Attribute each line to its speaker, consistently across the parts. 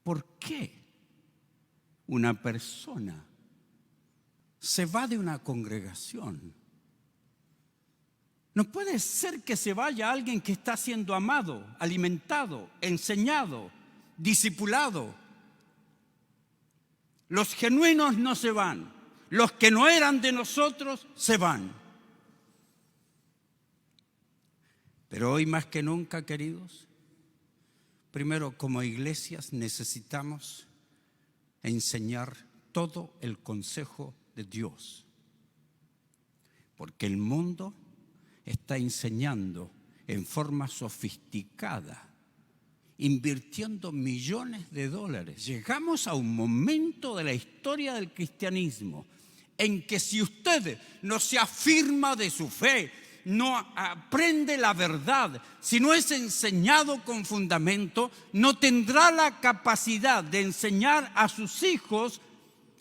Speaker 1: ¿por qué una persona se va de una congregación? No puede ser que se vaya alguien que está siendo amado, alimentado, enseñado, discipulado. Los genuinos no se van, los que no eran de nosotros se van. Pero hoy más que nunca, queridos, primero como iglesias necesitamos enseñar todo el consejo de Dios, porque el mundo está enseñando en forma sofisticada, invirtiendo millones de dólares. Llegamos a un momento de la historia del cristianismo en que si usted no se afirma de su fe, no aprende la verdad, si no es enseñado con fundamento, no tendrá la capacidad de enseñar a sus hijos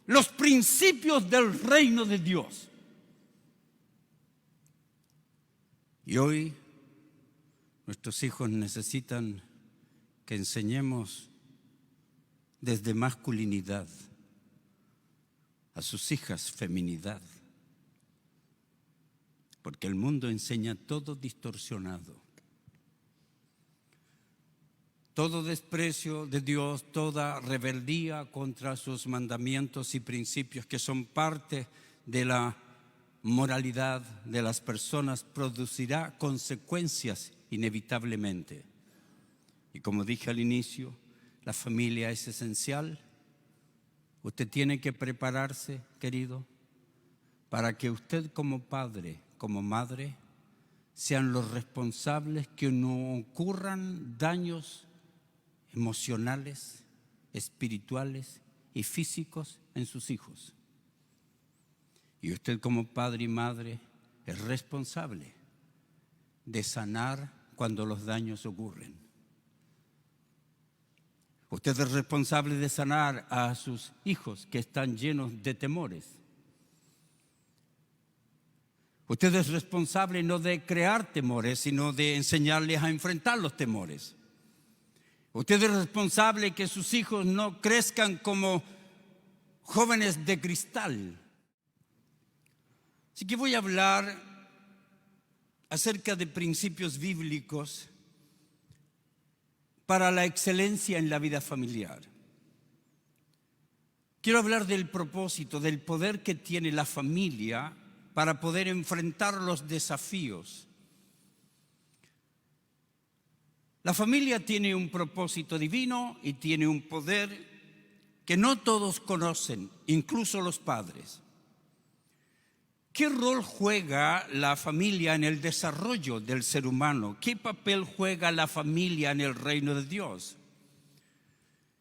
Speaker 1: los principios del reino de Dios. Y hoy nuestros hijos necesitan que enseñemos desde masculinidad, a sus hijas feminidad, porque el mundo enseña todo distorsionado, todo desprecio de Dios, toda rebeldía contra sus mandamientos y principios que son parte de la moralidad de las personas, producirá consecuencias inevitablemente. Y como dije al inicio, la familia es esencial. Usted tiene que prepararse, querido, para que usted como padre, como madre, sean los responsables que no ocurran daños emocionales, espirituales y físicos en sus hijos. Y usted como padre y madre es responsable de sanar cuando los daños ocurren. Usted es responsable de sanar a sus hijos que están llenos de temores. Usted es responsable no de crear temores, sino de enseñarles a enfrentar los temores. Usted es responsable que sus hijos no crezcan como jóvenes de cristal. Así que voy a hablar acerca de principios bíblicos para la excelencia en la vida familiar. Quiero hablar del propósito, del poder que tiene la familia para poder enfrentar los desafíos. La familia tiene un propósito divino y tiene un poder que no todos conocen, incluso los padres. ¿Qué rol juega la familia en el desarrollo del ser humano? ¿Qué papel juega la familia en el reino de Dios?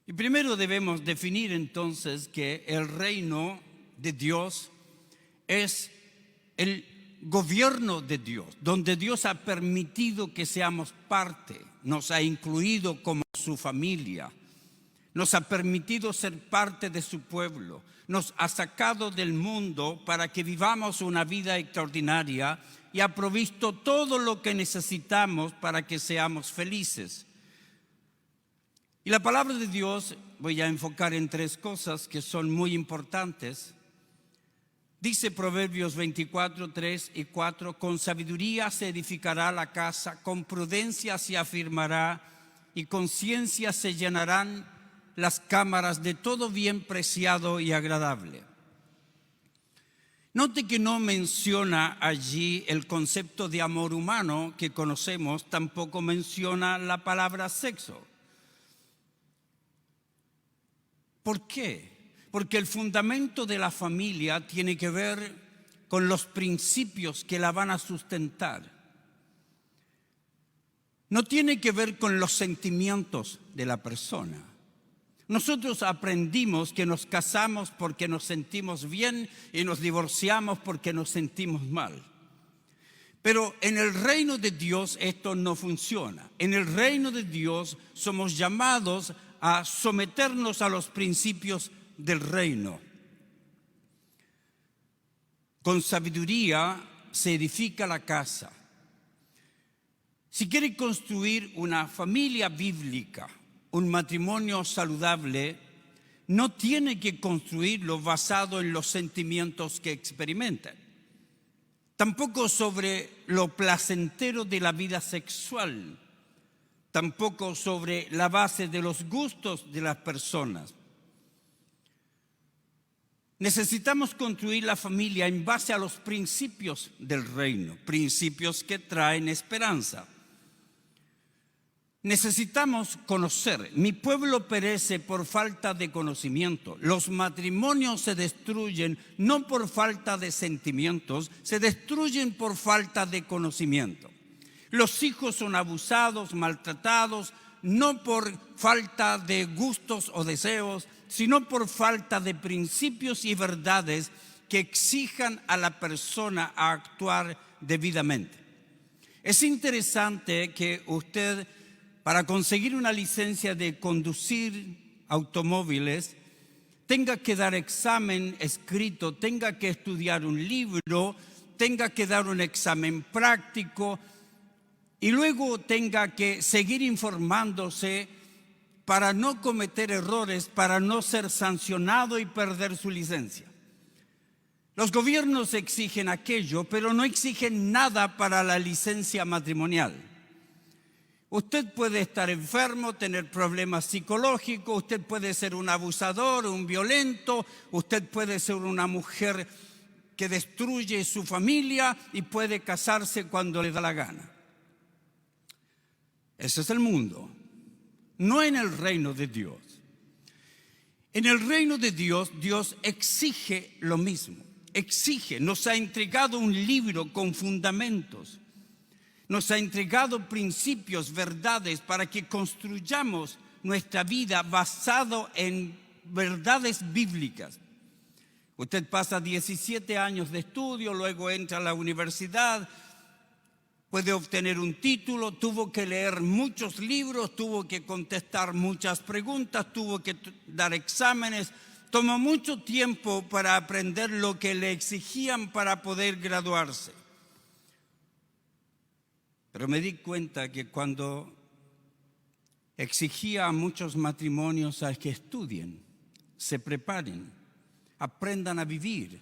Speaker 1: Y primero debemos definir entonces que el reino de Dios es el gobierno de Dios, donde Dios ha permitido que seamos parte, nos ha incluido como su familia, nos ha permitido ser parte de su pueblo, nos ha sacado del mundo para que vivamos una vida extraordinaria y ha provisto todo lo que necesitamos para que seamos felices. Y la palabra de Dios voy a enfocar en tres cosas que son muy importantes. Dice Proverbios 24, 3 y 4, con sabiduría se edificará la casa, con prudencia se afirmará y con ciencia se llenarán las cámaras de todo bien preciado y agradable. Note que no menciona allí el concepto de amor humano que conocemos, tampoco menciona la palabra sexo. ¿Por qué? Porque el fundamento de la familia tiene que ver con los principios que la van a sustentar. No tiene que ver con los sentimientos de la persona. Nosotros aprendimos que nos casamos porque nos sentimos bien y nos divorciamos porque nos sentimos mal. Pero en el reino de Dios esto no funciona. En el reino de Dios somos llamados a someternos a los principios del reino. Con sabiduría se edifica la casa. Si quiere construir una familia bíblica, un matrimonio saludable no tiene que construirlo basado en los sentimientos que experimentan, tampoco sobre lo placentero de la vida sexual, tampoco sobre la base de los gustos de las personas. Necesitamos construir la familia en base a los principios del reino, principios que traen esperanza. Necesitamos conocer. Mi pueblo perece por falta de conocimiento. Los matrimonios se destruyen no por falta de sentimientos, se destruyen por falta de conocimiento. Los hijos son abusados, maltratados, no por falta de gustos o deseos, sino por falta de principios y verdades que exijan a la persona a actuar debidamente. Es interesante que usted, para conseguir una licencia de conducir automóviles, tenga que dar examen escrito, tenga que estudiar un libro, tenga que dar un examen práctico y luego tenga que seguir informándose para no cometer errores, para no ser sancionado y perder su licencia. Los gobiernos exigen aquello, pero no exigen nada para la licencia matrimonial. Usted puede estar enfermo, tener problemas psicológicos, usted puede ser un abusador, un violento, usted puede ser una mujer que destruye su familia y puede casarse cuando le da la gana. Ese es el mundo, no en el reino de Dios. En el reino de Dios, Dios exige lo mismo, exige, nos ha entregado un libro con fundamentos. Nos ha entregado principios, verdades, para que construyamos nuestra vida basado en verdades bíblicas. Usted pasa 17 años de estudio, luego entra a la universidad, puede obtener un título, tuvo que leer muchos libros, tuvo que contestar muchas preguntas, tuvo que dar exámenes. Tomó mucho tiempo para aprender lo que le exigían para poder graduarse. Pero me di cuenta que cuando exigía a muchos matrimonios a que estudien, se preparen, aprendan a vivir,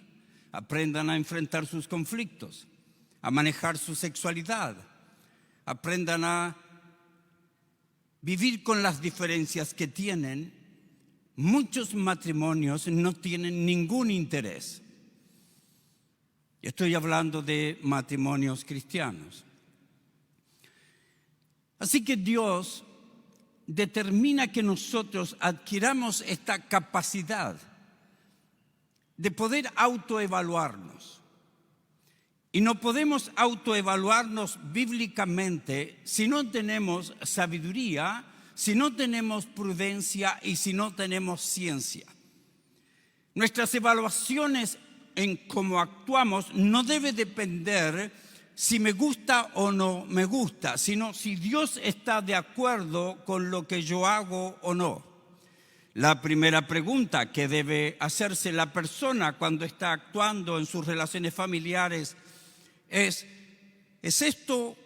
Speaker 1: aprendan a enfrentar sus conflictos, a manejar su sexualidad, aprendan a vivir con las diferencias que tienen, muchos matrimonios no tienen ningún interés. Estoy hablando de matrimonios cristianos. Así que Dios determina que nosotros adquiramos esta capacidad de poder autoevaluarnos. Y no podemos autoevaluarnos bíblicamente si no tenemos sabiduría, si no tenemos prudencia y si no tenemos ciencia. Nuestras evaluaciones en cómo actuamos no debe depender si me gusta o no me gusta, sino si Dios está de acuerdo con lo que yo hago o no. La primera pregunta que debe hacerse la persona cuando está actuando en sus relaciones familiares ¿es esto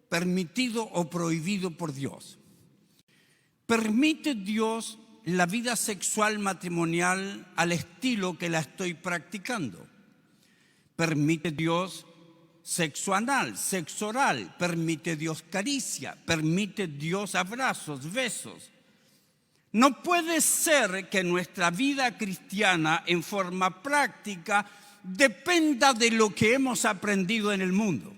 Speaker 1: permitido o prohibido por Dios? ¿Permite Dios la vida sexual matrimonial al estilo que la estoy practicando? ¿Permite Dios sexo anal, sexo oral? ¿Permite Dios caricia? ¿Permite Dios abrazos, besos? No puede ser que nuestra vida cristiana en forma práctica dependa de lo que hemos aprendido en el mundo.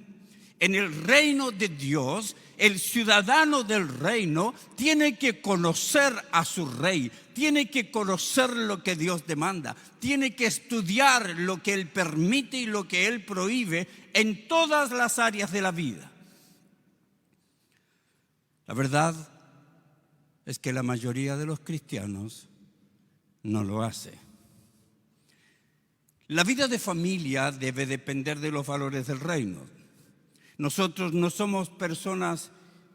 Speaker 1: En el reino de Dios, el ciudadano del reino tiene que conocer a su rey, tiene que conocer lo que Dios demanda, tiene que estudiar lo que Él permite y lo que Él prohíbe en todas las áreas de la vida. La verdad es que la mayoría de los cristianos no lo hace. La vida de familia debe depender de los valores del reino. Nosotros no somos personas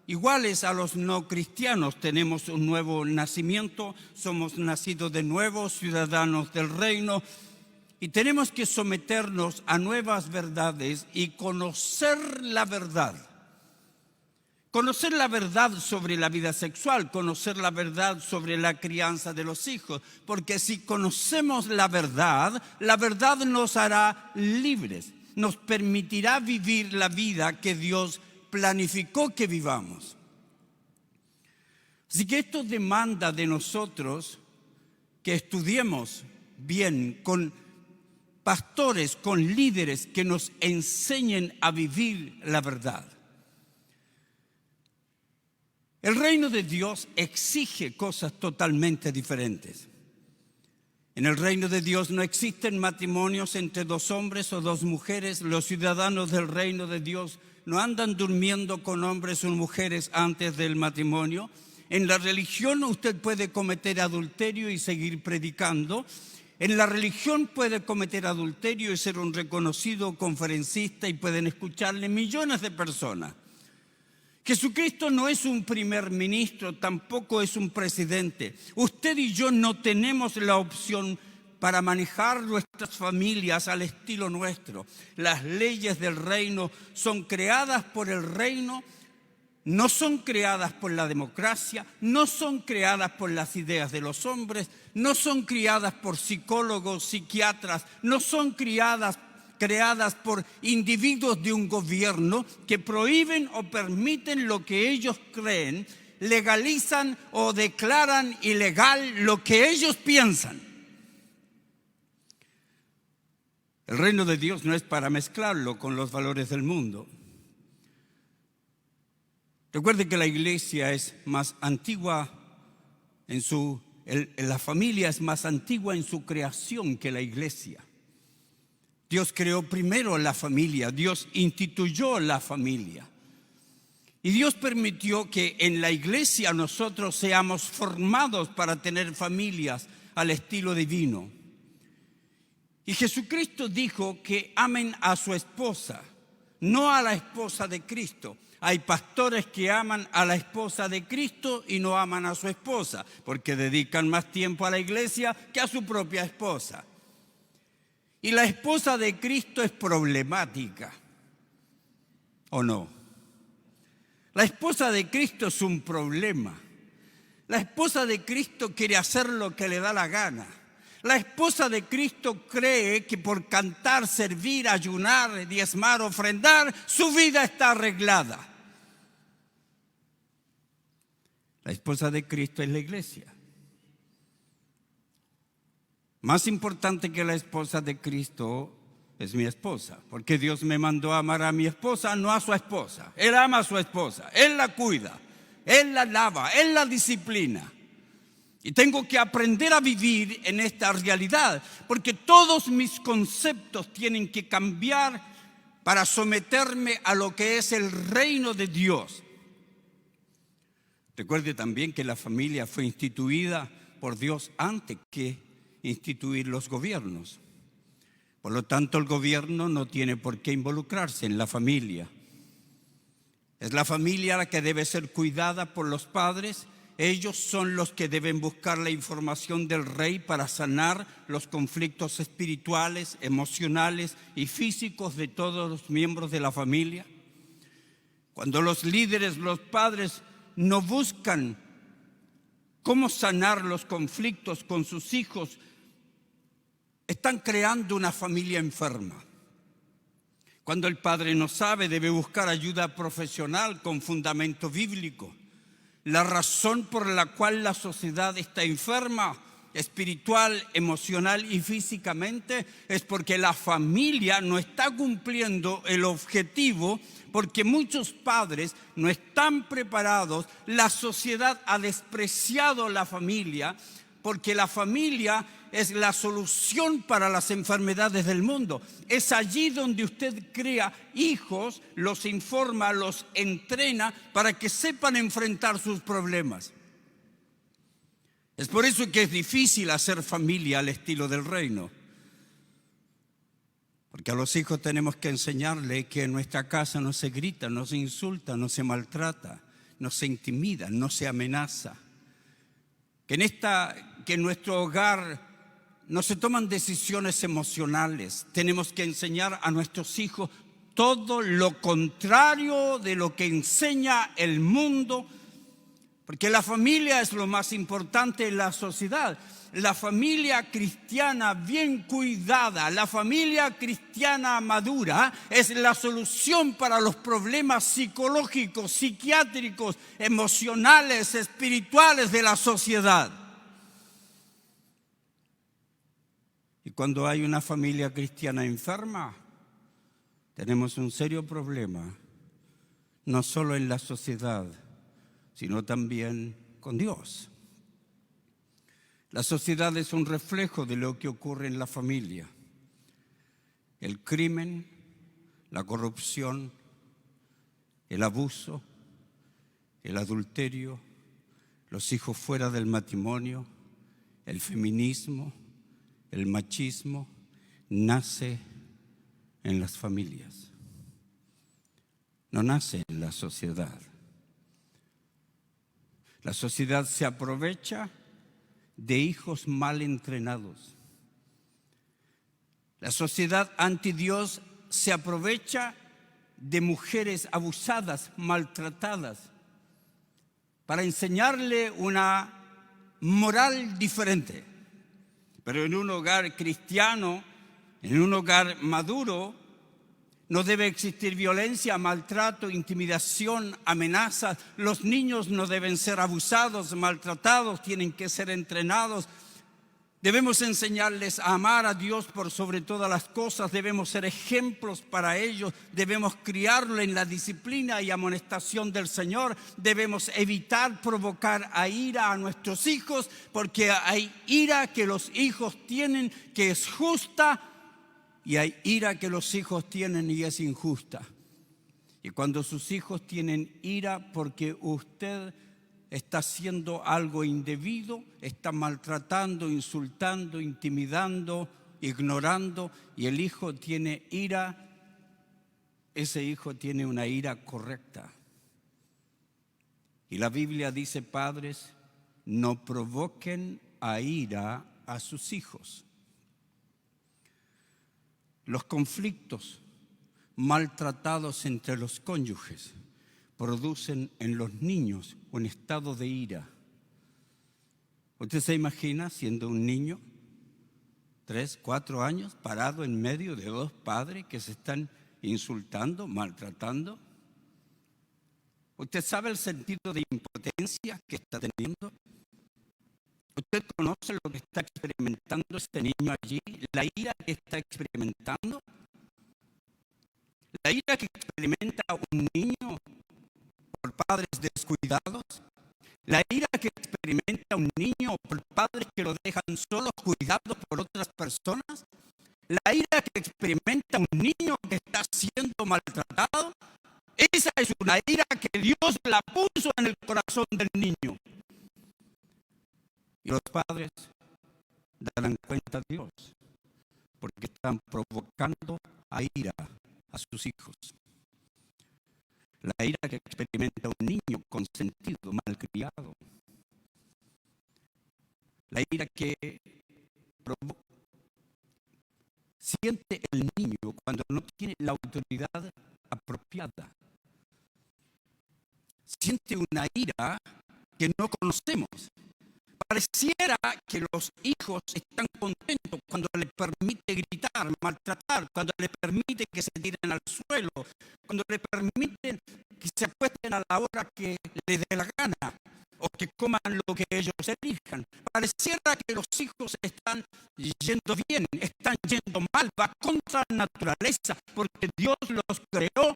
Speaker 1: iguales a los no cristianos. Tenemos un nuevo nacimiento, somos nacidos de nuevo, ciudadanos del reino, y tenemos que someternos a nuevas verdades y conocer la verdad. Conocer la verdad sobre la vida sexual, conocer la verdad sobre la crianza de los hijos, porque si conocemos la verdad nos hará libres, nos permitirá vivir la vida que Dios planificó que vivamos. Así que esto demanda de nosotros que estudiemos bien con pastores, con líderes que nos enseñen a vivir la verdad. El reino de Dios exige cosas totalmente diferentes. En el reino de Dios no existen matrimonios entre dos hombres o dos mujeres. Los ciudadanos del reino de Dios no andan durmiendo con hombres o mujeres antes del matrimonio. En la religión usted puede cometer adulterio y seguir predicando. En la religión puede cometer adulterio y ser un reconocido conferencista y pueden escucharle millones de personas. Jesucristo no es un primer ministro, tampoco es un presidente. Usted y yo no tenemos la opción para manejar nuestras familias al estilo nuestro. Las leyes del reino son creadas por el reino, no son creadas por la democracia, no son creadas por las ideas de los hombres, no son creadas por psicólogos, psiquiatras, no son creadas por individuos de un gobierno que prohíben o permiten lo que ellos creen, legalizan o declaran ilegal lo que ellos piensan. El reino de Dios no es para mezclarlo con los valores del mundo. Recuerde que la iglesia es más antigua la familia es más antigua en su creación que la iglesia. Dios creó primero la familia, Dios instituyó la familia. Y Dios permitió que en la iglesia nosotros seamos formados para tener familias al estilo divino. Y Jesucristo dijo que amen a su esposa, no a la esposa de Cristo. Hay pastores que aman a la esposa de Cristo y no aman a su esposa, porque dedican más tiempo a la iglesia que a su propia esposa. Y la esposa de Cristo es problemática, ¿o no? La esposa de Cristo es un problema. La esposa de Cristo quiere hacer lo que le da la gana. La esposa de Cristo cree que por cantar, servir, ayunar, diezmar, ofrendar, su vida está arreglada. La esposa de Cristo es la iglesia. Más importante que la esposa de Cristo es mi esposa, porque Dios me mandó a amar a mi esposa, no a su esposa. Él ama a su esposa, Él la cuida, Él la lava, Él la disciplina. Y tengo que aprender a vivir en esta realidad, porque todos mis conceptos tienen que cambiar para someterme a lo que es el reino de Dios. Recuerde también que la familia fue instituida por Dios antes que instituir los gobiernos. Por lo tanto, el gobierno no tiene por qué involucrarse en la familia. Es la familia la que debe ser cuidada por los padres. Ellos son los que deben buscar la información del rey para sanar los conflictos espirituales, emocionales y físicos de todos los miembros de la familia. Cuando los líderes, los padres, no buscan cómo sanar los conflictos con sus hijos, están creando una familia enferma. Cuando el padre no sabe, debe buscar ayuda profesional con fundamento bíblico. La razón por la cual la sociedad está enferma, espiritual, emocional y físicamente, es porque la familia no está cumpliendo el objetivo, porque muchos padres no están preparados. La sociedad ha despreciado la familia, porque la familia es la solución para las enfermedades del mundo. Es allí donde usted crea hijos, los informa, los entrena para que sepan enfrentar sus problemas. Es por eso que es difícil hacer familia al estilo del reino. Porque a los hijos tenemos que enseñarles que en nuestra casa no se grita, no se insulta, no se maltrata, no se intimida, no se amenaza. Que en nuestro hogar no se toman decisiones emocionales. Tenemos que enseñar a nuestros hijos todo lo contrario de lo que enseña el mundo, porque la familia es lo más importante en la sociedad. La familia cristiana bien cuidada, la familia cristiana madura, es la solución para los problemas psicológicos, psiquiátricos, emocionales, espirituales de la sociedad. Y cuando hay una familia cristiana enferma, tenemos un serio problema, no solo en la sociedad, sino también con Dios. La sociedad es un reflejo de lo que ocurre en la familia. El crimen, la corrupción, el abuso, el adulterio, los hijos fuera del matrimonio, el feminismo, el machismo, nace en las familias. No nace en la sociedad. La sociedad se aprovecha de hijos mal entrenados. La sociedad anti Dios se aprovecha de mujeres abusadas, maltratadas, para enseñarle una moral diferente. Pero en un hogar cristiano, en un hogar maduro, no debe existir violencia, maltrato, intimidación, amenazas. Los niños no deben ser abusados, maltratados, tienen que ser entrenados. Debemos enseñarles a amar a Dios por sobre todas las cosas. Debemos ser ejemplos para ellos. Debemos criarlo en la disciplina y amonestación del Señor. Debemos evitar provocar a ira a nuestros hijos, porque hay ira que los hijos tienen que es justa, y hay ira que los hijos tienen y es injusta. Y cuando sus hijos tienen ira porque usted está haciendo algo indebido, está maltratando, insultando, intimidando, ignorando, y el hijo tiene ira, ese hijo tiene una ira correcta. Y la Biblia dice, padres, no provoquen a ira a sus hijos. Los conflictos maltratados entre los cónyuges producen en los niños un estado de ira. ¿Usted se imagina siendo un niño, 3, 4 años, parado en medio de dos padres que se están insultando, maltratando? ¿Usted sabe el sentido de impotencia que está teniendo? ¿Usted conoce lo que está experimentando este niño allí? La ira que está experimentando. La ira que experimenta un niño por padres descuidados. La ira que experimenta un niño por padres que lo dejan solos, cuidados por otras personas. La ira que experimenta un niño que está siendo maltratado. Esa es una ira que Dios la puso en el corazón del niño. Y los padres darán cuenta a Dios, porque están provocando a ira a sus hijos. La ira que experimenta un niño consentido, malcriado. La ira que siente el niño cuando no tiene la autoridad apropiada. Siente una ira que no conocemos. Pareciera que los hijos están contentos cuando le permite gritar, maltratar, cuando le permite que se tiren al suelo, cuando le permiten que se acuesten a la hora que les dé la gana o que coman lo que ellos elijan. Pareciera que los hijos están yendo bien, están yendo mal, va contra la naturaleza, porque Dios los creó,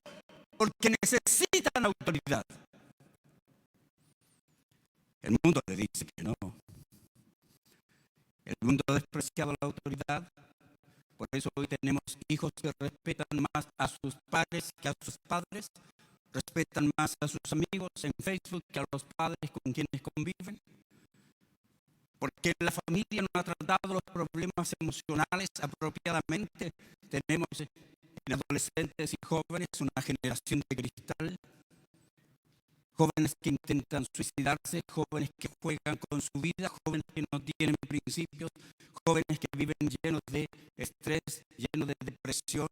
Speaker 1: porque necesitan autoridad. El mundo le dice que no. El mundo ha despreciado la autoridad. Por eso hoy tenemos hijos que respetan más a sus padres que a sus padres. Respetan más a sus amigos en Facebook que a los padres con quienes conviven. Porque la familia no ha tratado los problemas emocionales apropiadamente. Tenemos en adolescentes y jóvenes una generación de cristal. Jóvenes que intentan suicidarse, jóvenes que juegan con su vida, jóvenes que no tienen principios, jóvenes que viven llenos de estrés, llenos de depresión.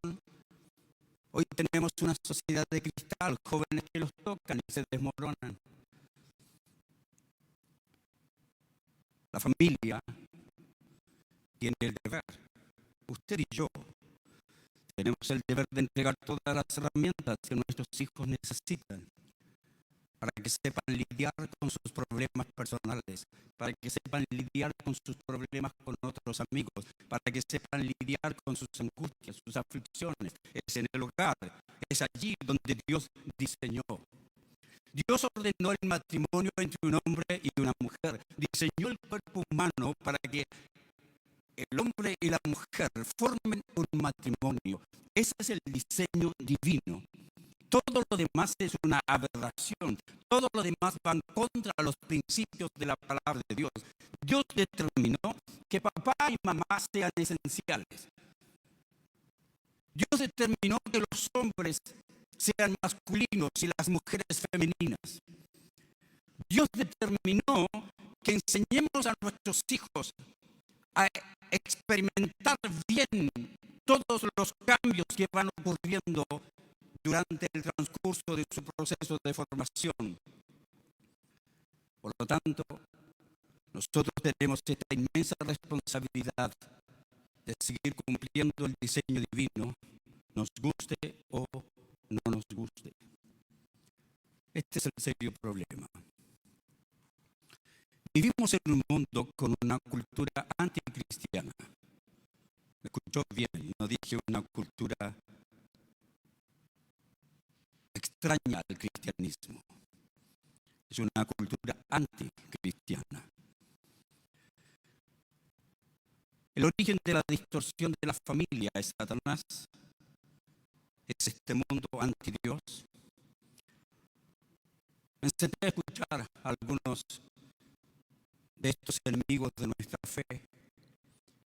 Speaker 1: Hoy tenemos muralla de cristal, jóvenes que los tocan y se desmoronan. La familia tiene el deber, usted y yo, tenemos el deber de entregar todas las herramientas que nuestros hijos necesitan para que sepan lidiar con sus problemas personales, para que sepan lidiar con sus problemas con otros amigos, para que sepan lidiar con sus angustias, sus aflicciones. Es en el hogar, es allí donde Dios diseñó. Dios ordenó el matrimonio entre un hombre y una mujer. Diseñó el cuerpo humano para que el hombre y la mujer formen un matrimonio. Ese es el diseño divino. Todo lo demás es una aberración. Todo lo demás va en contra de los principios de la palabra de Dios. Dios determinó que papá y mamá sean esenciales. Dios determinó que los hombres sean masculinos y las mujeres femeninas. Dios determinó que enseñemos a nuestros hijos a experimentar bien todos los cambios que van ocurriendo durante el transcurso de su proceso de formación. Por lo tanto, nosotros tenemos esta inmensa responsabilidad de seguir cumpliendo el diseño divino, nos guste o no nos guste. Este es el serio problema. Vivimos en un mundo con una cultura anticristiana. ¿Me escuchó bien? No dije una cultura extraña al cristianismo. Es una cultura anticristiana. El origen de la distorsión de la familia es Satanás. Es este mundo antidios. Me senté a escuchar a algunos de estos enemigos de nuestra fe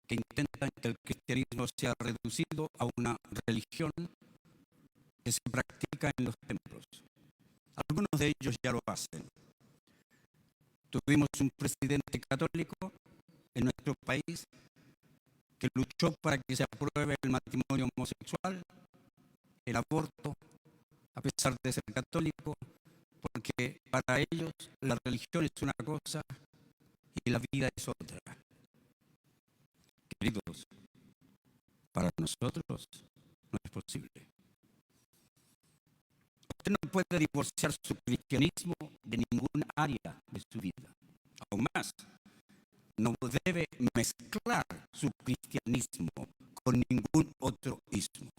Speaker 1: que intentan que el cristianismo sea reducido a una religión que se practica en los templos. Algunos de ellos ya lo hacen. Tuvimos un presidente católico en nuestro país que luchó para que se apruebe el matrimonio homosexual, el aborto, a pesar de ser católico, porque para ellos la religión es una cosa y la vida es otra. Queridos, para nosotros no es posible. Usted no puede divorciar su cristianismo de ninguna área de su vida. Aún más, no debe mezclar su cristianismo con ningún otro ismo.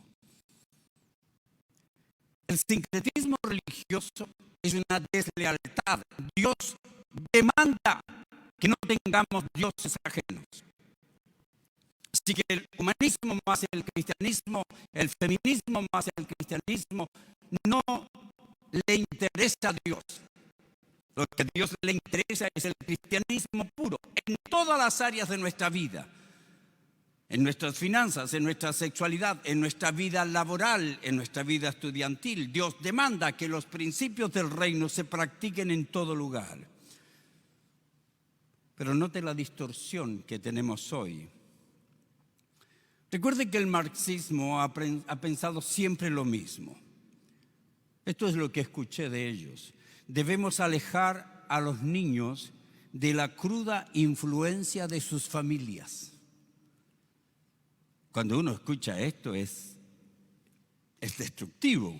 Speaker 1: El sincretismo religioso es una deslealtad. Dios demanda que no tengamos dioses ajenos. Así que el humanismo más el cristianismo, el feminismo más el cristianismo, no le interesa a Dios. Lo que a Dios le interesa es el cristianismo puro, en todas las áreas de nuestra vida. En nuestras finanzas, en nuestra sexualidad, en nuestra vida laboral, en nuestra vida estudiantil. Dios demanda que los principios del reino se practiquen en todo lugar. Pero note la distorsión que tenemos hoy. Recuerde que el marxismo ha pensado siempre lo mismo. Esto es lo que escuché de ellos. Debemos alejar a los niños de la cruda influencia de sus familias. Cuando uno escucha esto es destructivo.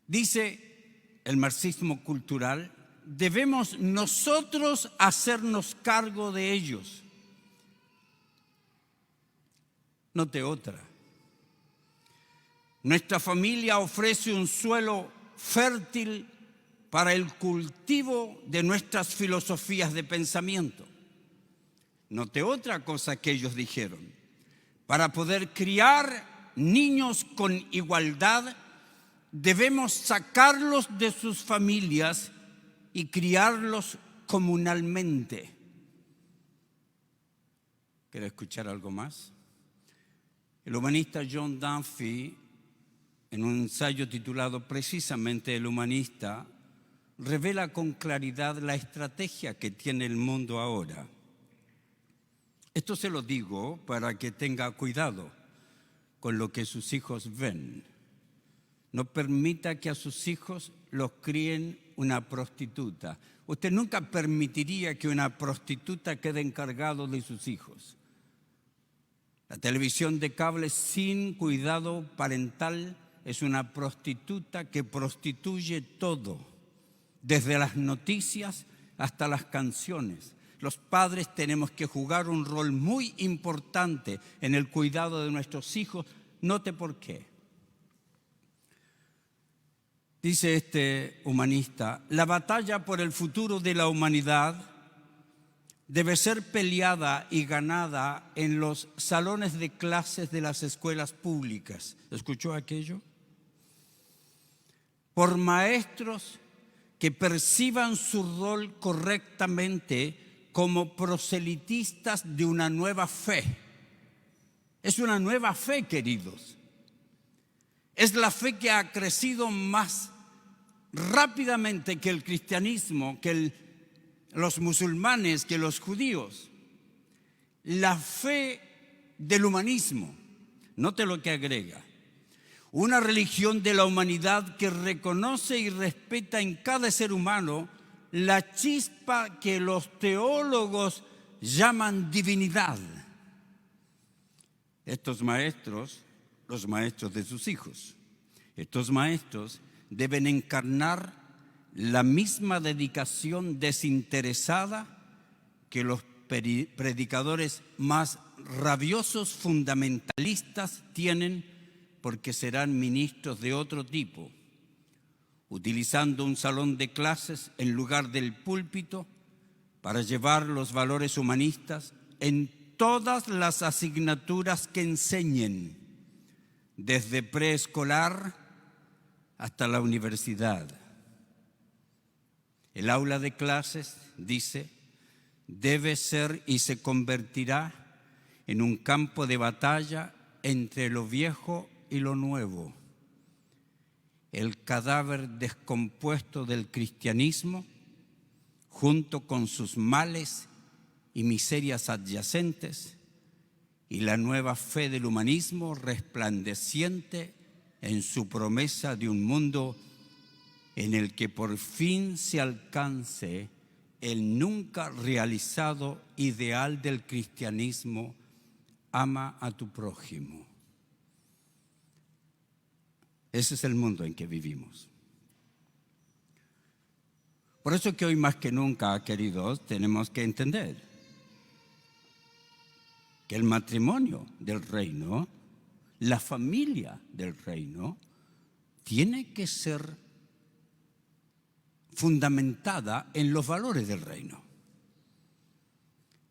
Speaker 1: Dice el marxismo cultural, debemos nosotros hacernos cargo de ellos. Note otra. Nuestra familia ofrece un suelo fértil para el cultivo de nuestras filosofías de pensamiento. Note otra cosa que ellos dijeron. Para poder criar niños con igualdad, debemos sacarlos de sus familias y criarlos comunalmente. ¿Quiere escuchar algo más? El humanista John Dunphy, en un ensayo titulado precisamente El humanista, revela con claridad la estrategia que tiene el mundo ahora. Esto se lo digo para que tenga cuidado con lo que sus hijos ven. no permita que a sus hijos los críen una prostituta. Usted nunca permitiría que una prostituta quede encargado de sus hijos. La televisión de cable sin cuidado parental es una prostituta que prostituye todo, desde las noticias hasta las canciones. Los padres tenemos que jugar un rol muy importante en el cuidado de nuestros hijos. Note por qué. Dice este humanista, la batalla por el futuro de la humanidad debe ser peleada y ganada en los salones de clases de las escuelas públicas. ¿Escuchó aquello? Por maestros que perciban su rol correctamente como proselitistas de una nueva fe. Es una nueva fe, queridos. Es la fe que ha crecido más rápidamente que el cristianismo, que los musulmanes, que los judíos. La fe del humanismo. Note lo que agrega. Una religión de la humanidad que reconoce y respeta en cada ser humano la chispa que los teólogos llaman divinidad. Estos maestros, los maestros de sus hijos, estos maestros deben encarnar la misma dedicación desinteresada que los predicadores más rabiosos fundamentalistas tienen, porque serán ministros de otro tipo, utilizando un salón de clases en lugar del púlpito para llevar los valores humanistas en todas las asignaturas que enseñen, desde preescolar hasta la universidad. El aula de clases, dice, debe ser y se convertirá en un campo de batalla entre lo viejo y lo nuevo. El cadáver descompuesto del cristianismo, junto con sus males y miserias adyacentes, y la nueva fe del humanismo resplandeciente en su promesa de un mundo en el que por fin se alcance el nunca realizado ideal del cristianismo: ama a tu prójimo. Ese es el mundo en que vivimos. Por eso que hoy más que nunca, queridos, tenemos que entender que el matrimonio del reino, la familia del reino, tiene que ser fundamentada en los valores del reino.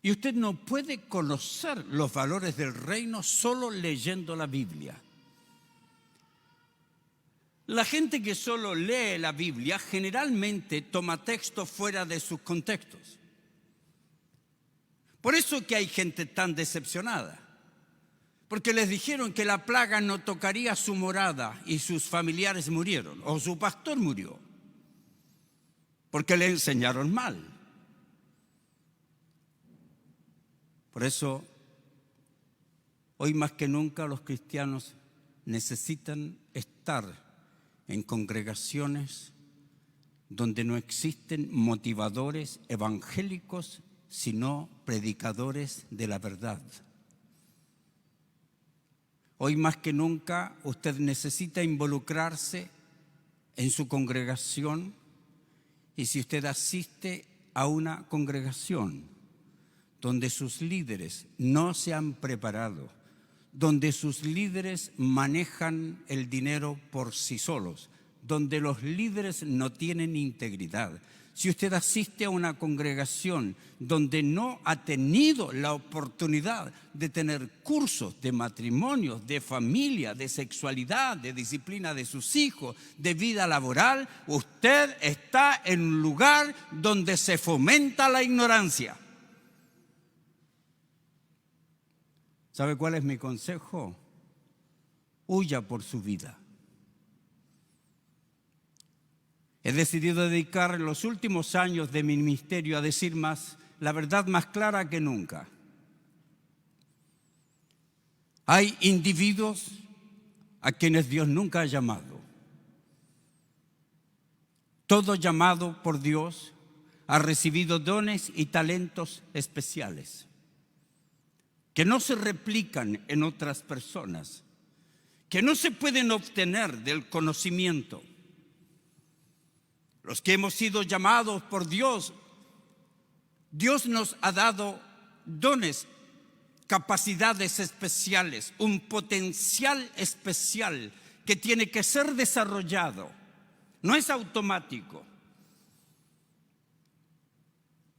Speaker 1: Y usted no puede conocer los valores del reino solo leyendo la Biblia. La gente que solo lee la Biblia generalmente toma textos fuera de sus contextos. Por eso que hay gente tan decepcionada, porque les dijeron que la plaga no tocaría su morada y sus familiares murieron, o su pastor murió, porque le enseñaron mal. Por eso, hoy más que nunca los cristianos necesitan estar en congregaciones donde no existen motivadores evangélicos, sino predicadores de la verdad. Hoy más que nunca usted necesita involucrarse en su congregación, y si usted asiste a una congregación donde sus líderes no se han preparado, donde sus líderes manejan el dinero por sí solos, donde los líderes no tienen integridad, si usted asiste a una congregación donde no ha tenido la oportunidad de tener cursos de matrimonios, de familia, de sexualidad, de disciplina de sus hijos, de vida laboral, usted está en un lugar donde se fomenta la ignorancia. ¿Sabe cuál es mi consejo? Huya por su vida. He decidido dedicar los últimos años de mi ministerio a decir la verdad más clara que nunca. Hay individuos a quienes Dios nunca ha llamado. Todo llamado por Dios ha recibido dones y talentos especiales que no se replican en otras personas, que no se pueden obtener del conocimiento. Los que hemos sido llamados por Dios, Dios nos ha dado dones, capacidades especiales, un potencial especial que tiene que ser desarrollado. No es automático.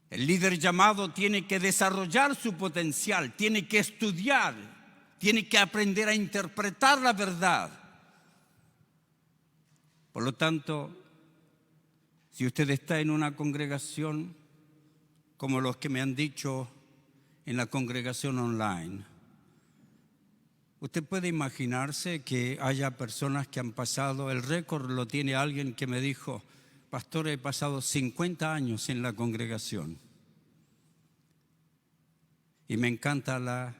Speaker 1: El líder llamado tiene que desarrollar su potencial, tiene que estudiar, tiene que aprender a interpretar la verdad. Por lo tanto, si usted está en una congregación como los que me han dicho en la congregación online, usted puede imaginarse que haya personas que han pasado, el récord lo tiene alguien que me dijo: pastor, he pasado 50 años en la congregación y me encanta la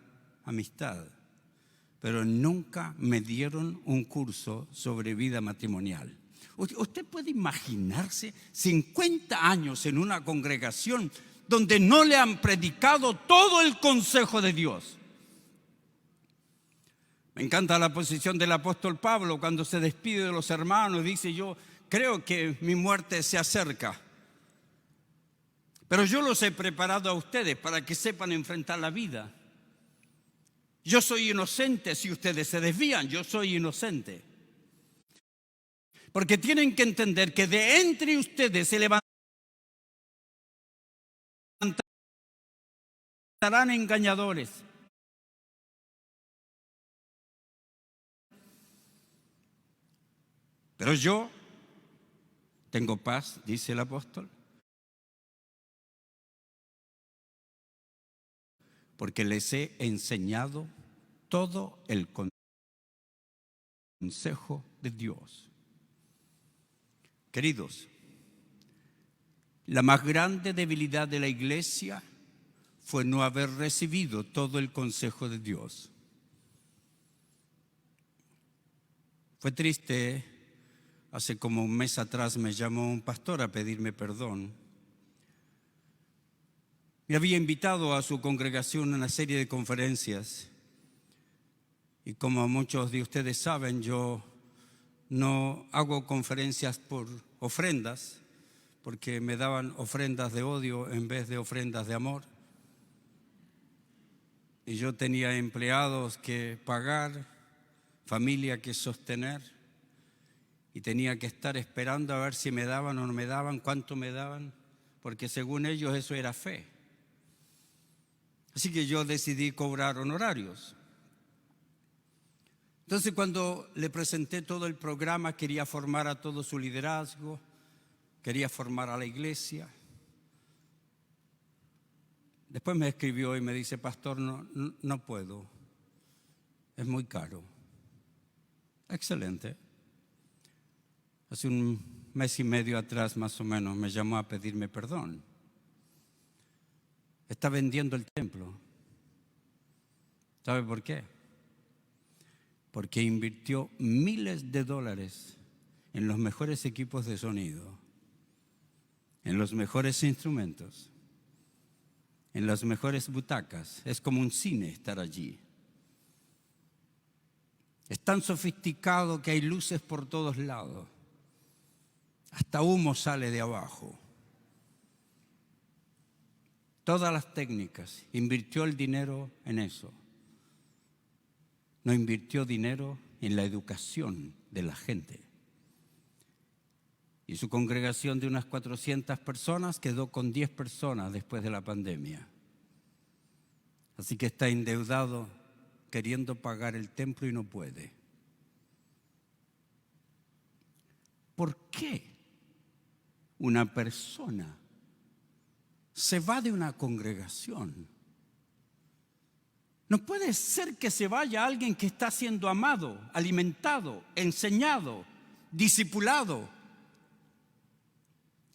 Speaker 1: amistad, pero nunca me dieron un curso sobre vida matrimonial. ¿Usted puede imaginarse 50 años en una congregación donde no le han predicado todo el consejo de Dios? Me encanta la posición del apóstol Pablo cuando se despide de los hermanos. Dice: yo creo que mi muerte se acerca, pero yo los he preparado a ustedes para que sepan enfrentar la vida. Yo soy inocente si ustedes se desvían, yo soy inocente. Porque tienen que entender que de entre ustedes se levantarán engañadores. Pero yo tengo paz, dice el apóstol, porque les he enseñado todo el consejo de Dios. Queridos, la más grande debilidad de la iglesia fue no haber recibido todo el consejo de Dios. Fue triste, hace como un mes atrás me llamó un pastor a pedirme perdón. Me había invitado a su congregación a una serie de conferencias y como muchos de ustedes saben, yo no hago conferencias por ofrendas, porque me daban ofrendas de odio en vez de ofrendas de amor. Y yo tenía empleados que pagar, familia que sostener, y tenía que estar esperando a ver si me daban o no me daban, cuánto me daban, porque según ellos eso era fe. Así que yo decidí cobrar honorarios. Entonces, cuando le presenté todo el programa, quería formar a todo su liderazgo, quería formar a la iglesia. Después me escribió y me dice: pastor, no puedo, es muy caro. Excelente. Hace un mes y medio atrás, más o menos, me llamó a pedirme perdón. Está vendiendo el templo. ¿Sabe por qué? Porque invirtió miles de dólares en los mejores equipos de sonido, en los mejores instrumentos, en las mejores butacas. Es como un cine estar allí. Es tan sofisticado que hay luces por todos lados. Hasta humo sale de abajo. Todas las técnicas. Invirtió el dinero en eso. No invirtió dinero en la educación de la gente. Y su congregación de unas 400 personas quedó con 10 personas después de la pandemia. Así que está endeudado queriendo pagar el templo y no puede. ¿Por qué una persona se va de una congregación? No puede ser que se vaya alguien que está siendo amado, alimentado, enseñado, discipulado.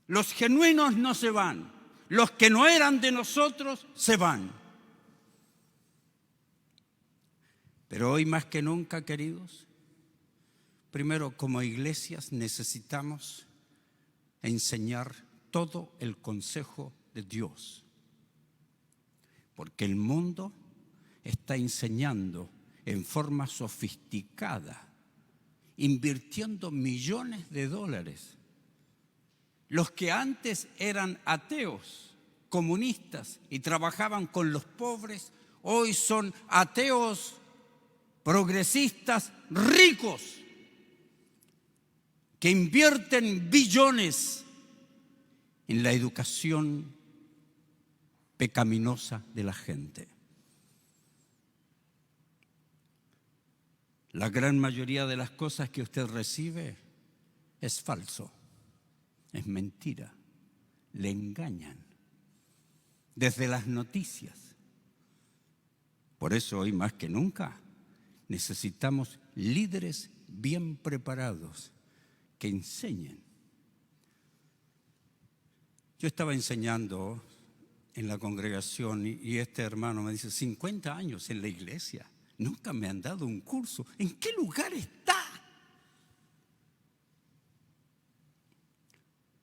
Speaker 1: Los genuinos no se van, los que no eran de nosotros se van. Pero hoy más que nunca, queridos, primero como iglesias necesitamos enseñar todo el consejo de Dios. Porque el mundo está enseñando en forma sofisticada, invirtiendo millones de dólares. Los que antes eran ateos, comunistas y trabajaban con los pobres, hoy son ateos, progresistas, ricos, que invierten billones en la educación pecaminosa de la gente. La gran mayoría de las cosas que usted recibe es falso, es mentira, le engañan, desde las noticias. Por eso hoy más que nunca necesitamos líderes bien preparados que enseñen. Yo estaba enseñando en la congregación y este hermano me dice, 50 años en la iglesia, nunca me han dado un curso. ¿En qué lugar está?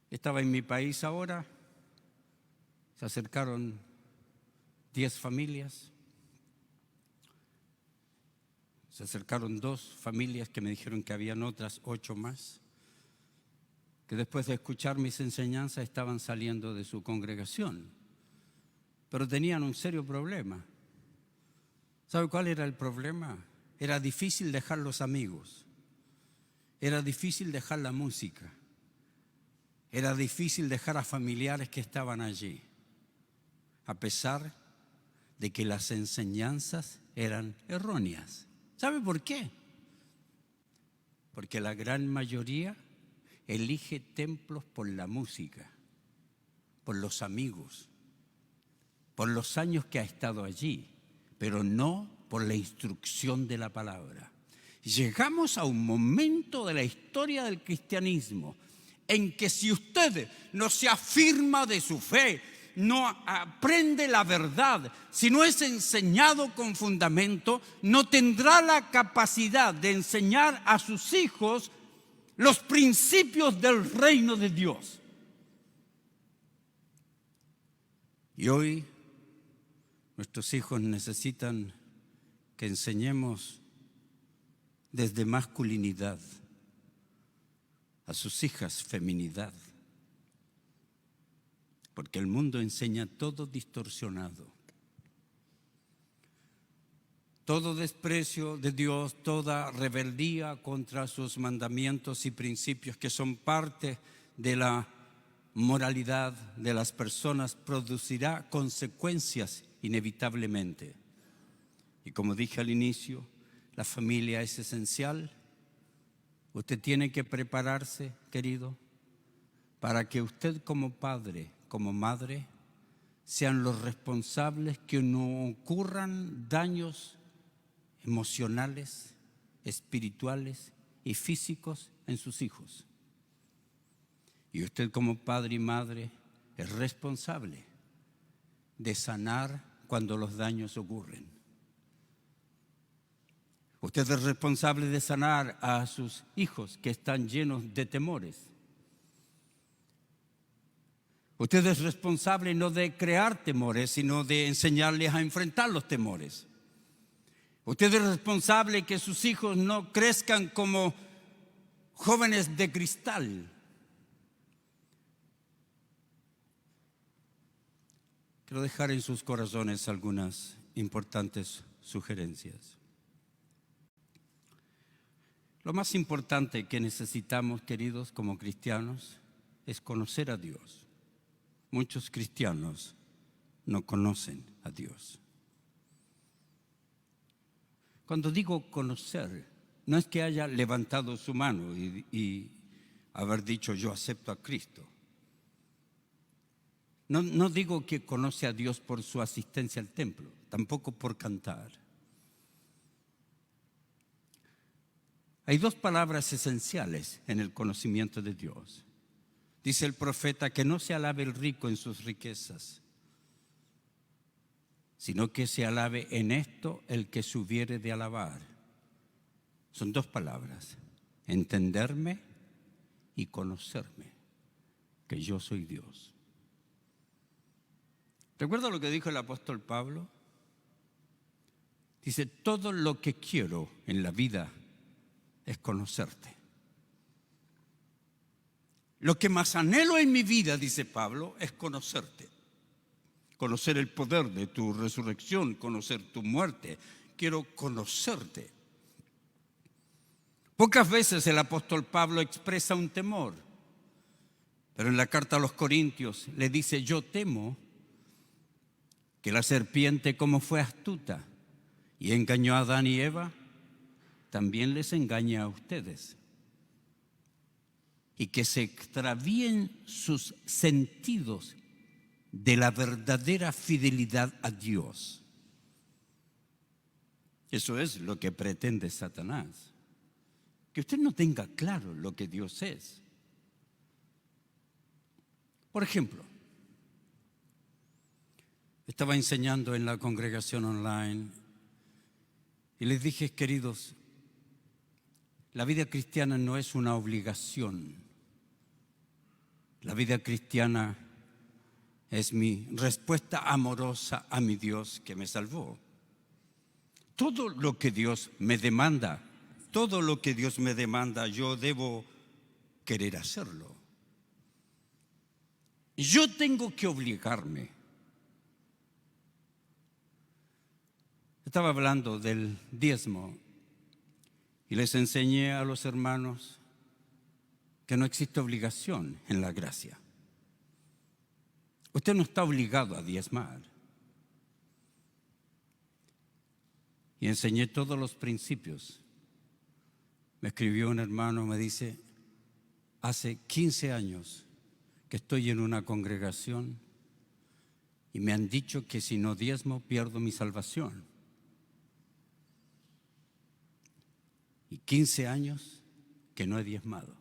Speaker 1: Estaba en mi país ahora, se acercaron 10 familias, se acercaron 2 familias que me dijeron que habían otras 8 más, que después de escuchar mis enseñanzas estaban saliendo de su congregación, pero tenían un serio problema. ¿Sabe cuál era el problema? Era difícil dejar los amigos, era difícil dejar la música, era difícil dejar a familiares que estaban allí, a pesar de que las enseñanzas eran erróneas. ¿Sabe por qué? Porque la gran mayoría elige templos por la música, por los amigos, por los años que ha estado allí, pero no por la instrucción de la palabra. Llegamos a un momento de la historia del cristianismo en que si usted no se afirma de su fe, no aprende la verdad, si no es enseñado con fundamento, no tendrá la capacidad de enseñar a sus hijos los principios del reino de Dios. Y hoy nuestros hijos necesitan que enseñemos desde masculinidad, a sus hijas feminidad, porque el mundo enseña todo distorsionado, todo desprecio de Dios, toda rebeldía contra sus mandamientos y principios que son parte de la moralidad de las personas producirá consecuencias inevitablemente. Y como dije al inicio, la familia es esencial. Usted tiene que prepararse, querido, para que usted como padre, como madre, sean los responsables que no ocurran daños emocionales, espirituales y físicos en sus hijos. Y usted como padre y madre es responsable de sanar cuando los daños ocurren. Usted es responsable de sanar a sus hijos que están llenos de temores. Usted es responsable no de crear temores, sino de enseñarles a enfrentar los temores. Usted es responsable que sus hijos no crezcan como jóvenes de cristal. Quiero dejar en sus corazones algunas importantes sugerencias. Lo más importante que necesitamos, queridos, como cristianos, es conocer a Dios. Muchos cristianos no conocen a Dios. Cuando digo conocer, no es que haya levantado su mano y haber dicho yo acepto a Cristo. No digo que conoce a Dios por su asistencia al templo, tampoco por cantar. Hay 2 palabras esenciales en el conocimiento de Dios. Dice el profeta que no se alabe el rico en sus riquezas, sino que se alabe en esto el que se hubiere de alabar. Son 2 palabras, entenderme y conocerme. que yo soy Dios. ¿Recuerda lo que dijo el apóstol Pablo? Dice, todo lo que quiero en la vida es conocerte. Lo que más anhelo en mi vida, dice Pablo, es conocerte. Conocer el poder de tu resurrección, conocer tu muerte. Quiero conocerte. Pocas veces el apóstol Pablo expresa un temor, pero en la carta a los Corintios le dice, yo temo que la serpiente, como fue astuta y engañó a Adán y Eva, también les engañe a ustedes. Y que se extravíen sus sentidos de la verdadera fidelidad a Dios. Eso es lo que pretende Satanás. Que usted no tenga claro lo que Dios es. Por ejemplo, estaba enseñando en la congregación online y les dije, queridos, la vida cristiana no es una obligación. La vida cristiana es mi respuesta amorosa a mi Dios que me salvó. Todo lo que Dios me demanda, yo debo querer hacerlo. Yo tengo que obligarme. Estaba hablando del diezmo y les enseñé a los hermanos que no existe obligación en la gracia. Usted no está obligado a diezmar. Y enseñé todos los principios. Me escribió un hermano, me dice, hace 15 años que estoy en una congregación y me han dicho que si no diezmo pierdo mi salvación. Y 15 años que no he diezmado.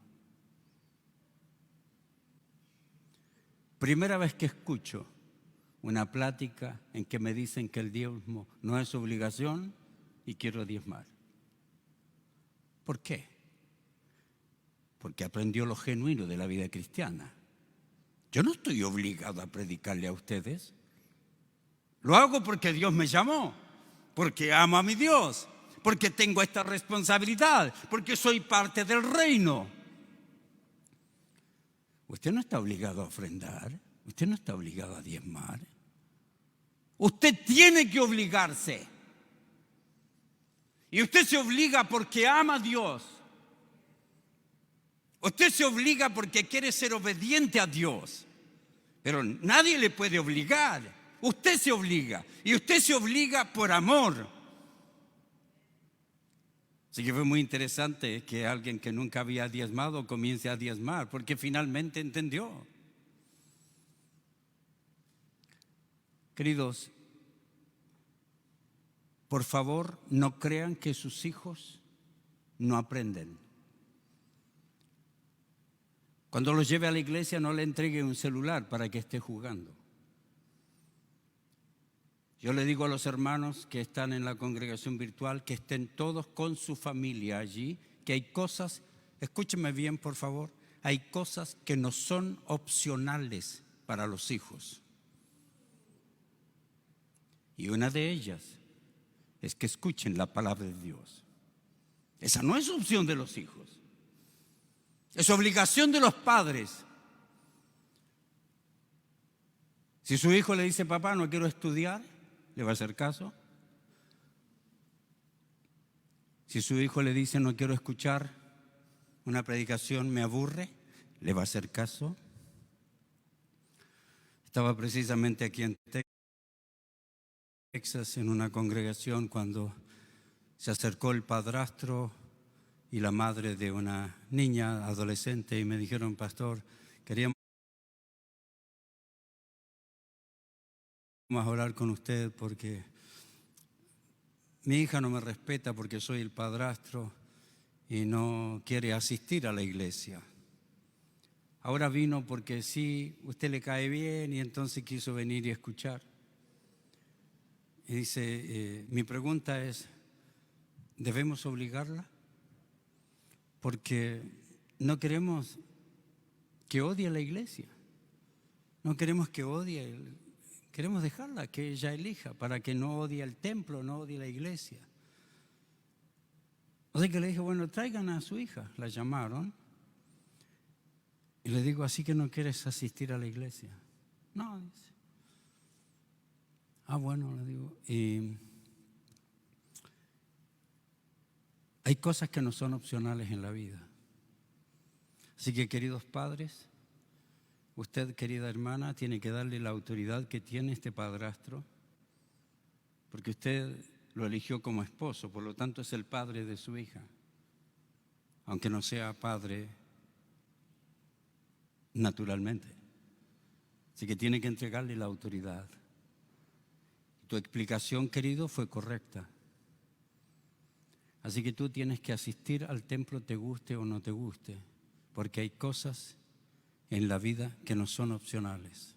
Speaker 1: Primera vez que escucho una plática en que me dicen que el diezmo no es obligación y quiero diezmar. ¿Por qué? Porque aprendió lo genuino de la vida cristiana. Yo no estoy obligado a predicarle a ustedes. Lo hago porque Dios me llamó, porque amo a mi Dios, porque tengo esta responsabilidad, porque soy parte del reino. Usted no está obligado a ofrendar, usted no está obligado a diezmar. Usted tiene que obligarse. Y usted se obliga porque ama a Dios. Usted se obliga porque quiere ser obediente a Dios. Pero nadie le puede obligar. Usted se obliga. Y usted se obliga por amor. Así que fue muy interesante que alguien que nunca había diezmado comience a diezmar, porque finalmente entendió. Queridos, por favor, no crean que sus hijos no aprenden. Cuando los lleve a la iglesia, no le entregue un celular para que esté jugando. Yo le digo a los hermanos que están en la congregación virtual que estén todos con su familia allí, que hay cosas, escúchenme bien por favor, hay cosas que no son opcionales para los hijos. Y una de ellas es que escuchen la palabra de Dios. Esa no es opción de los hijos, es obligación de los padres. Si su hijo le dice, papá, no quiero estudiar, ¿le va a hacer caso? Si su hijo le dice, no quiero escuchar una predicación, me aburre, ¿le va a hacer caso? Estaba precisamente aquí en Texas en una congregación cuando se acercó el padrastro y la madre de una niña adolescente y me dijeron, pastor, queríamos orar con usted porque mi hija no me respeta porque soy el padrastro y no quiere asistir a la iglesia. Ahora vino porque sí, usted le cae bien y entonces quiso venir y escuchar. Y dice, mi pregunta es, ¿debemos obligarla? Porque no queremos que odie a la iglesia. No queremos que odie, queremos dejarla que ella elija para que no odie el templo, no odie la iglesia. Así que le dije, bueno, traigan a su hija. La llamaron y le digo, ¿así que no quieres asistir a la iglesia? No, dice. Ah, bueno, le digo. Y hay cosas que no son opcionales en la vida. Así que, queridos padres, usted, querida hermana, tiene que darle la autoridad que tiene este padrastro, porque usted lo eligió como esposo, por lo tanto es el padre de su hija, aunque no sea padre naturalmente. Así que tiene que entregarle la autoridad. Tu explicación, querido, fue correcta. Así que tú tienes que asistir al templo, te guste o no te guste, porque hay cosas en la vida que no son opcionales.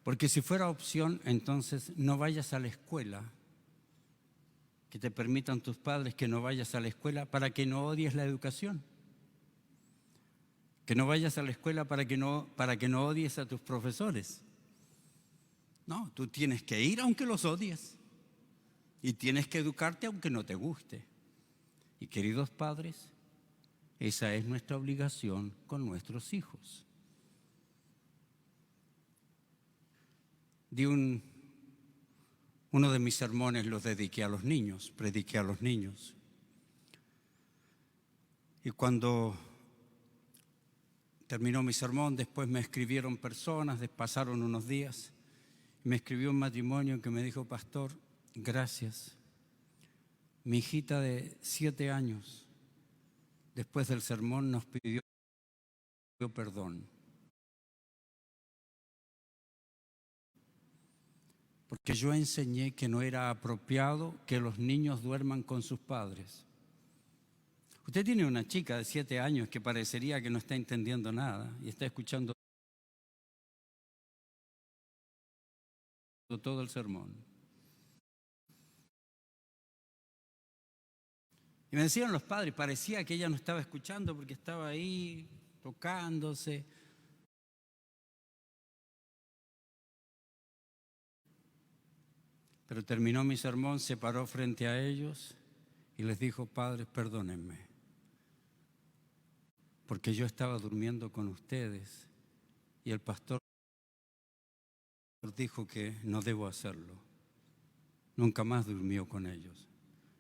Speaker 1: Porque si fuera opción, entonces no vayas a la escuela, que te permitan tus padres que no vayas a la escuela para que no odies la educación. Que no vayas a la escuela para que no odies a tus profesores. No, tú tienes que ir aunque los odies. Y tienes que educarte aunque no te guste. Y queridos padres, esa es nuestra obligación con nuestros hijos. Uno de mis sermones los dediqué a los niños, prediqué a los niños. Y cuando terminó mi sermón, después me escribieron personas, pasaron unos días, y me escribió un matrimonio que me dijo, pastor, gracias. Mi hijita de 7 años, después del sermón, nos pidió perdón. Porque yo enseñé que no era apropiado que los niños duerman con sus padres. Usted tiene una chica de 7 años que parecería que no está entendiendo nada y está escuchando todo el sermón. Y me decían los padres, parecía que ella no estaba escuchando porque estaba ahí tocándose. Pero terminó mi sermón, se paró frente a ellos y les dijo, padres, perdónenme, porque yo estaba durmiendo con ustedes y el pastor dijo que no debo hacerlo. Nunca más durmió con ellos.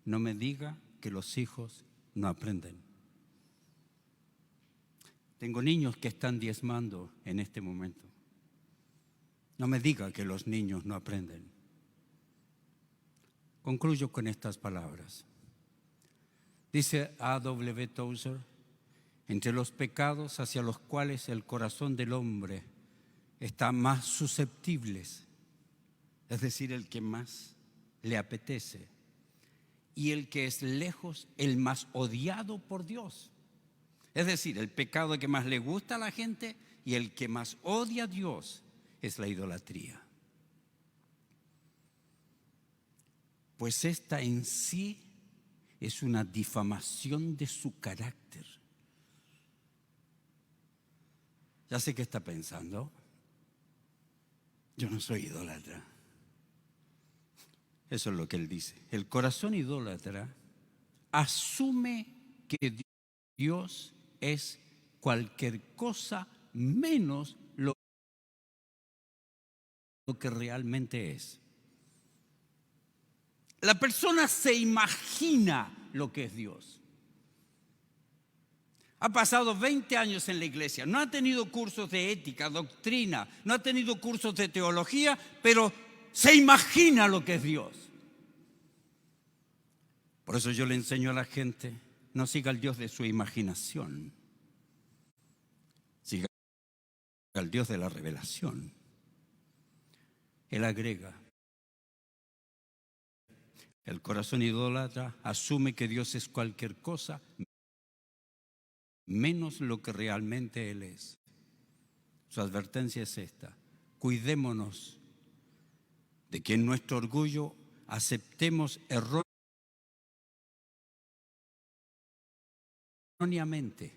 Speaker 1: No me diga que los hijos no aprenden. Tengo niños que están diezmando en este momento. No me diga que los niños no aprenden. Concluyo con estas palabras. Dice A.W. Tozer, entre los pecados hacia los cuales el corazón del hombre está más susceptible, es decir, el que más le apetece, y el que es lejos, el más odiado por Dios. Es decir, el pecado que más le gusta a la gente y el que más odia a Dios es la idolatría. Pues esta en sí es una difamación de su carácter. Ya sé qué está pensando. Yo no soy idólatra. Eso es lo que él dice. El corazón idólatra asume que Dios es cualquier cosa menos lo que realmente es. La persona se imagina lo que es Dios. Ha pasado 20 años en la iglesia, no ha tenido cursos de ética, doctrina, no ha tenido cursos de teología, pero se imagina lo que es Dios. Por eso yo le enseño a la gente, no siga al Dios de su imaginación, siga al Dios de la revelación. Él agrega, el corazón idólatra asume que Dios es cualquier cosa menos lo que realmente Él es. Su advertencia es esta: cuidémonos de que en nuestro orgullo aceptemos erróneamente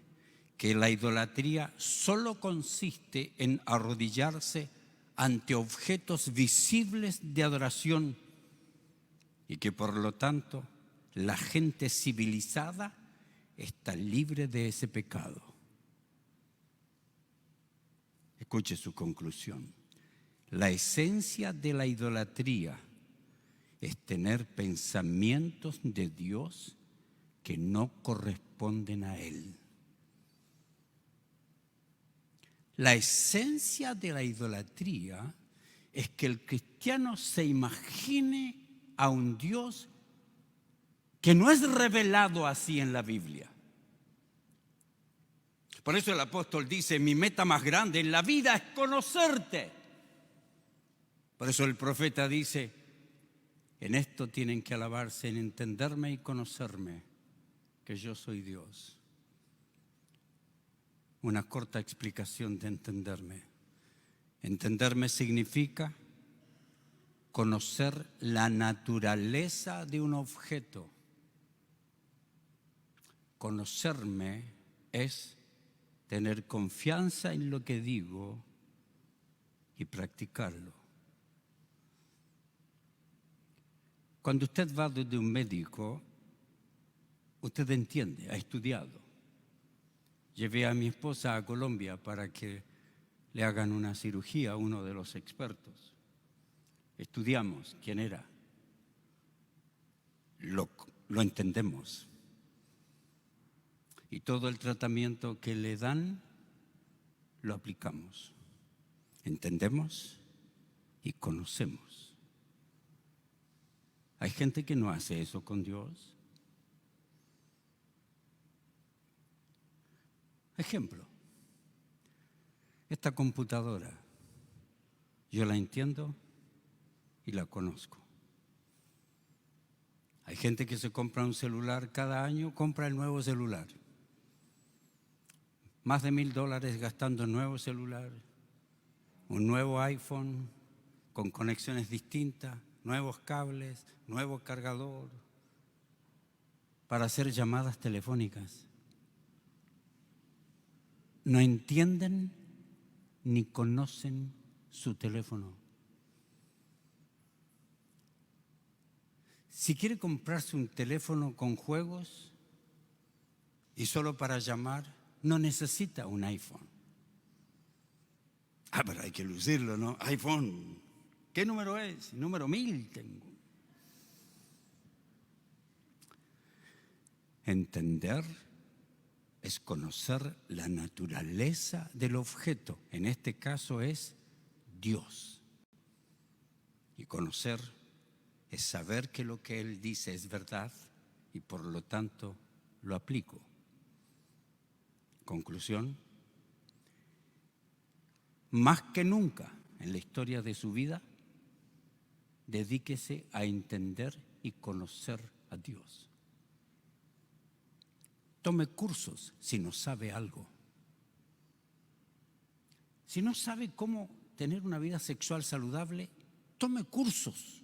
Speaker 1: que la idolatría solo consiste en arrodillarse ante objetos visibles de adoración y que por lo tanto la gente civilizada está libre de ese pecado. Escuche su conclusión. La esencia de la idolatría es tener pensamientos de Dios que no corresponden a Él. La esencia de la idolatría es que el cristiano se imagine a un Dios que no es revelado así en la Biblia. Por eso el apóstol dice, mi meta más grande en la vida es conocerte. Por eso el profeta dice, en esto tienen que alabarse, en entenderme y conocerme, que yo soy Dios. Una corta explicación de entenderme. Entenderme significa conocer la naturaleza de un objeto. Conocerme es tener confianza en lo que digo y practicarlo. Cuando usted va donde un médico, usted entiende, ha estudiado. Llevé a mi esposa a Colombia para que le hagan una cirugía a uno de los expertos. Estudiamos quién era. Lo entendemos. Y todo el tratamiento que le dan, lo aplicamos. Entendemos y conocemos. Hay gente que no hace eso con Dios. Ejemplo, esta computadora, yo la entiendo y la conozco. Hay gente que se compra un celular cada año, compra el nuevo celular. Más de $1,000 gastando en nuevo celular, un nuevo iPhone con conexiones distintas, nuevos cables, nuevo cargador para hacer llamadas telefónicas. No entienden ni conocen su teléfono. Si quiere comprarse un teléfono con juegos y solo para llamar, no necesita un iPhone. Pero hay que lucirlo, ¿no? iPhone. ¿Qué número es? Número 1000 tengo. Entender es conocer la naturaleza del objeto. En este caso es Dios. Y conocer es saber que lo que Él dice es verdad y por lo tanto lo aplico. Conclusión. Más que nunca en la historia de su vida, dedíquese a entender y conocer a Dios. Tome cursos si no sabe algo. Si no sabe cómo tener una vida sexual saludable, tome cursos.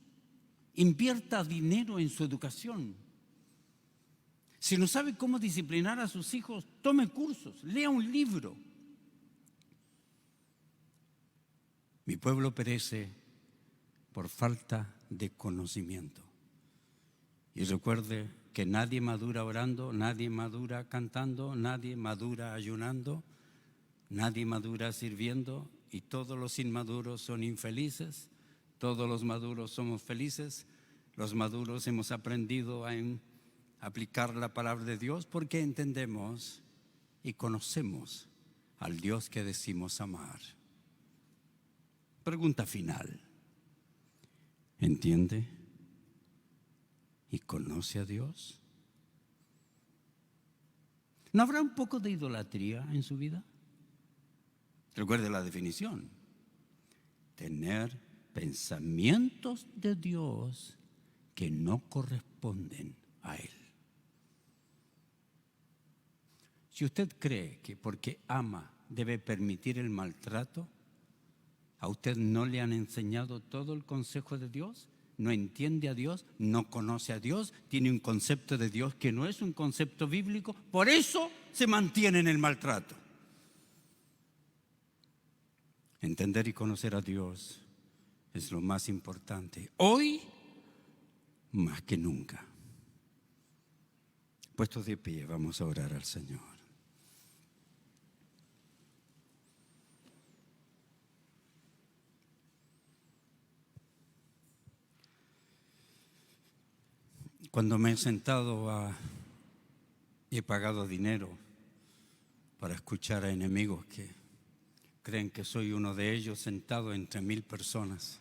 Speaker 1: Invierta dinero en su educación. Si no sabe cómo disciplinar a sus hijos, tome cursos, lea un libro. Mi pueblo perece por falta de conocimiento. Y recuerde que nadie madura orando, nadie madura cantando, nadie madura ayunando, nadie madura sirviendo y todos los inmaduros son infelices, todos los maduros somos felices. Los maduros hemos aprendido a aplicar la palabra de Dios porque entendemos y conocemos al Dios que decimos amar. Pregunta final. ¿Entiende y conoce a Dios? ¿No habrá un poco de idolatría en su vida? Recuerde la definición. Tener pensamientos de Dios que no corresponden a Él. Si usted cree que porque ama debe permitir el maltrato, ¿a usted no le han enseñado todo el consejo de Dios? no entiende a Dios, no conoce a Dios, tiene un concepto de Dios que no es un concepto bíblico, por eso se mantiene en el maltrato. Entender y conocer a Dios es lo más importante, hoy más que nunca. Puestos de pie, vamos a orar al Señor. Cuando me he sentado y he pagado dinero para escuchar a enemigos que creen que soy uno de ellos, sentado entre 1000 personas,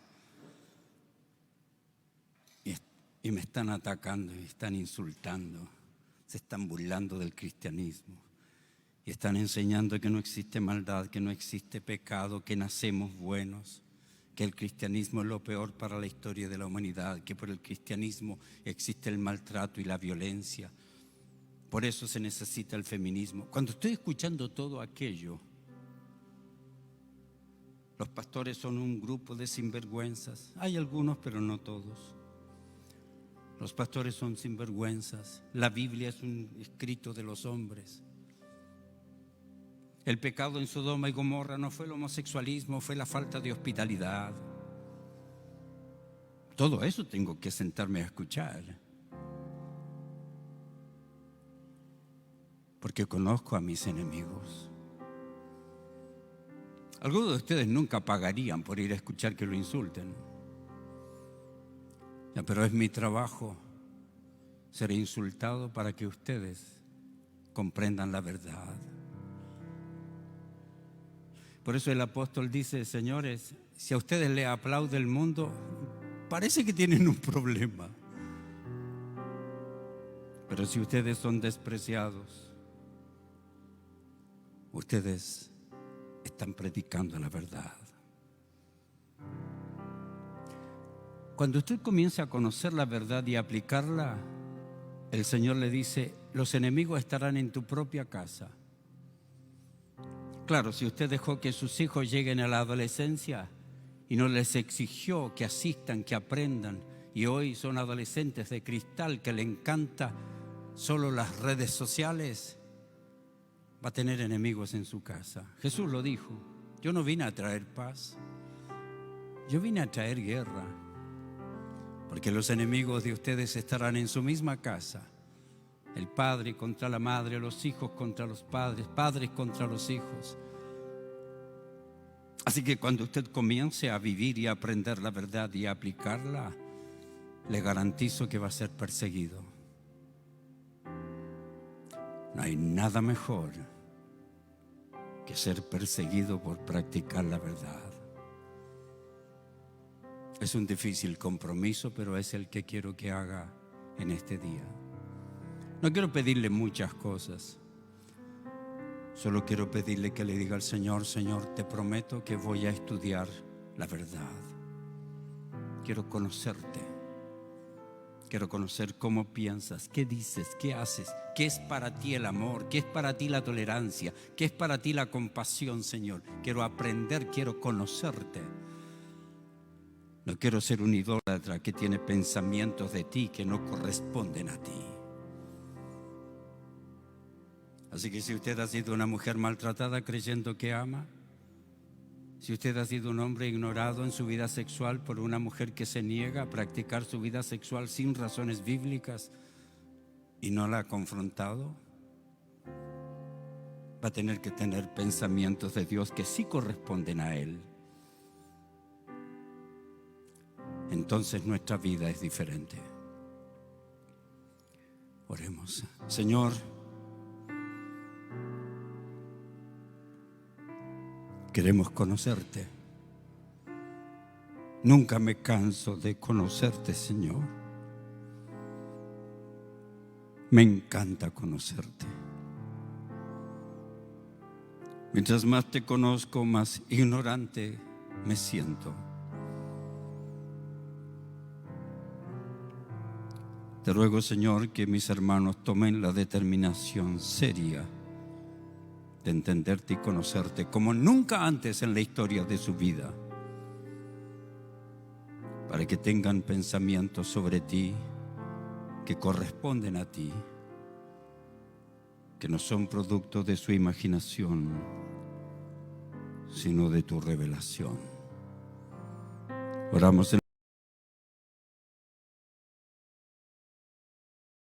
Speaker 1: y me están atacando y están insultando, se están burlando del cristianismo y están enseñando que no existe maldad, que no existe pecado, que nacemos buenos, que el cristianismo es lo peor para la historia de la humanidad, que por el cristianismo existe el maltrato y la violencia. Por eso se necesita el feminismo. Cuando estoy escuchando todo aquello, los pastores son un grupo de sinvergüenzas. Hay algunos, pero no todos. Los pastores son sinvergüenzas. La Biblia es un escrito de los hombres. El pecado en Sodoma y Gomorra no fue el homosexualismo, fue la falta de hospitalidad. Todo eso tengo que sentarme a escuchar, porque conozco a mis enemigos. Algunos de ustedes nunca pagarían por ir a escuchar que lo insulten. Pero es mi trabajo ser insultado para que ustedes comprendan la verdad. Por eso el apóstol dice: señores, si a ustedes les aplaude el mundo, parece que tienen un problema. Pero si ustedes son despreciados, ustedes están predicando la verdad. Cuando usted comienza a conocer la verdad y a aplicarla, el Señor le dice: los enemigos estarán en tu propia casa. Claro, si usted dejó que sus hijos lleguen a la adolescencia y no les exigió que asistan, que aprendan, y hoy son adolescentes de cristal que le encanta solo las redes sociales, va a tener enemigos en su casa. Jesús lo dijo: yo no vine a traer paz, yo vine a traer guerra, porque los enemigos de ustedes estarán en su misma casa. El padre contra la madre, los hijos contra los padres, padres contra los hijos. Así que cuando usted comience a vivir y a aprender la verdad y a aplicarla, le garantizo que va a ser perseguido. No hay nada mejor que ser perseguido por practicar la verdad. Es un difícil compromiso, pero es el que quiero que haga en este día. No quiero pedirle muchas cosas. Solo quiero pedirle que le diga al Señor: Señor, te prometo que voy a estudiar la verdad. Quiero conocerte. Quiero conocer cómo piensas, qué dices, qué haces, qué es para ti el amor, qué es para ti la tolerancia, qué es para ti la compasión, Señor. Quiero aprender, quiero conocerte. No quiero ser un idólatra que tiene pensamientos de ti que no corresponden a ti. Así que si usted ha sido una mujer maltratada creyendo que ama, si usted ha sido un hombre ignorado en su vida sexual por una mujer que se niega a practicar su vida sexual sin razones bíblicas y no la ha confrontado, va a tener que tener pensamientos de Dios que sí corresponden a Él. Entonces nuestra vida es diferente. Oremos. Señor, queremos conocerte. Nunca me canso de conocerte, Señor. Me encanta conocerte. Mientras más te conozco, más ignorante me siento. Te ruego, Señor, que mis hermanos tomen la determinación seria de entenderte y conocerte como nunca antes en la historia de su vida. para que tengan pensamientos sobre ti que corresponden a ti, que no son producto de su imaginación, sino de tu revelación. Oramos en